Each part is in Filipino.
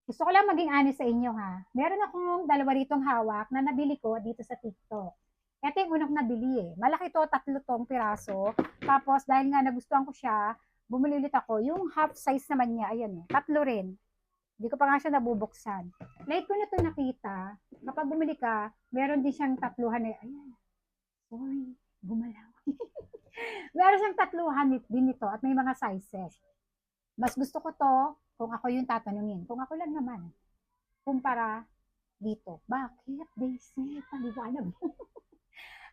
Gusto ko lang maging honest sa inyo ha. Meron akong dalawa ditong hawak na nabili ko dito sa TikTok. Ito yung unang nabili eh. Malaki to, 3 piraso. Tapos dahil nga nagustuhan ko siya, bumili ulit ako. Yung half size naman niya, ayan eh, 3 rin. Hindi ko pa nga siya nabubuksan. Late ko na to nakita. Kapag bumili ka, meron din siyang tatluhan eh. Ayan, sorry, gumalaw. Meron siyang tatluhan din ito at may mga sizes. Mas gusto ko to kung ako yung tatanungin. Kung ako lang naman, kumpara dito. Bakit, Daisy? Paliwanag mo.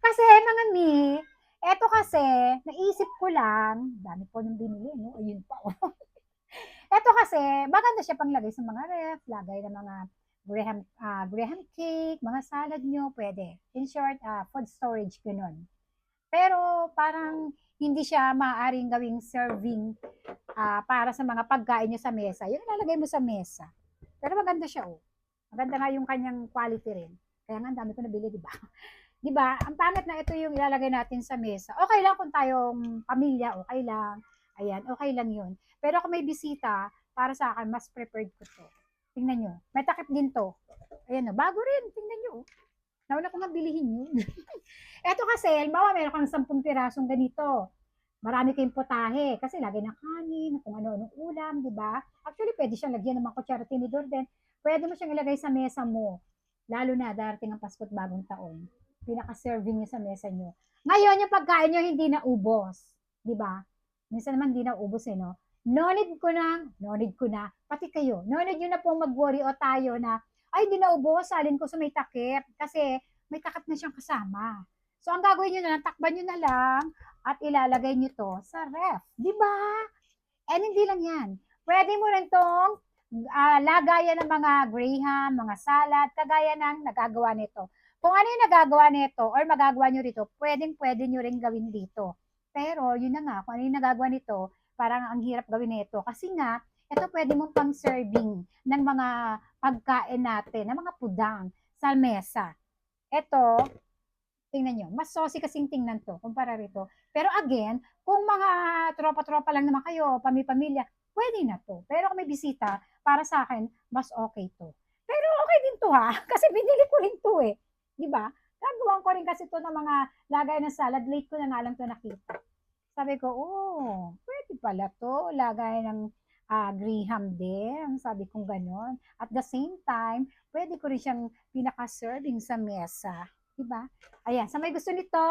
Kasi mga mi, eto kasi, naisip ko lang, dami po nang binili, no? Ayun pa, oh. Eto kasi, maganda siya panglagay sa mga ref, lagay ng mga Graham cake, mga salad nyo, pwede. In short, food storage, ganun. Pero parang hindi siya maaaring gawing serving para sa mga pagkain nyo sa mesa. Yun ilalagay mo sa mesa. Pero maganda siya, oh. Maganda nga yung kanyang quality rin. Kaya nga, ang dami ko nabili, di ba? Di ba? Ang pangit na ito yung ilalagay natin sa mesa. Okay lang kung tayong pamilya, okay lang. Ayan, okay lang yun. Pero kung may bisita, para sa akin, mas prepared ko to. Tingnan nyo. May takip din to. Ayan, oh, bago rin. Tingnan nyo. Oh. Nauna ko nga bilihin yun. Eto kasi, halimbawa, meron kang 10 pirasong ganito. Marami kayong potahe kasi lagay ng kanin, kung ano-anong ulam, di ba? Actually, pwede siyang lagyan ng mga kutsara tinidor din. Pwede mo siyang ilagay sa mesa mo. Lalo na darating ang Pasko't Bagong Taon. Pinaka-serving niyo sa mesa niyo. Ngayon, yung pagkain niyo hindi na ubos. Di ba? Minsan naman hindi na ubos eh, no? No need ko na, pati kayo, no need nyo na pong mag-worry o tayo na, ay, hindi na ubos, salin ko sa may takip. Kasi may takip na siyang kasama. So, ang gagawin nyo na lang, takban nyo na lang, at ilalagay nyo to sa ref. Di ba? And hindi lang yan. Pwede mo rin tong lagayan ng mga graham, mga salad, kagaya ng nagagawa nito. Kung ano yung nagagawa nito or magagawa nyo rito, pwede nyo rin gawin dito. Pero yun na nga, kung ano yung nagagawa nito, parang ang hirap gawin nito. Kasi nga, ito pwede mong pang serving ng mga pagkain natin, ng mga pudang sa mesa. Ito, tingnan nyo, mas saucy kasing tingnan to, kumpara rito. Pero again, kung mga tropa-tropa lang naman kayo, pamilya, pwede na to. Pero kung may bisita, para sa akin, mas okay to. Pero okay din to ha, kasi binili ko rin to eh. Di ba? Gagawan ko rin kasi to ng mga lagay ng salad. Late ko na nga lang to nakita. Sabi ko, oh, pwede pala to. Lagay ng graham din. Sabi kong ganon. At the same time, pwede ko rin siyang pinaka-serving sa mesa. Diba? Ayan, sa may gusto nito,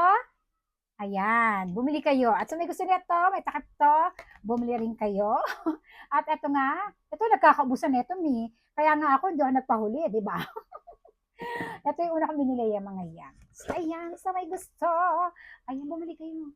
ayan, bumili kayo. At sa may gusto nito, may takip to, bumili rin kayo. At eto nga, ito nagkakaubusan nito, mi. Kaya nga ako, hindi ako nagpahuli, di ba? Ito yung una kong binili yung mga yan. So, ayan, sa may gusto, ayan, bumili kayo.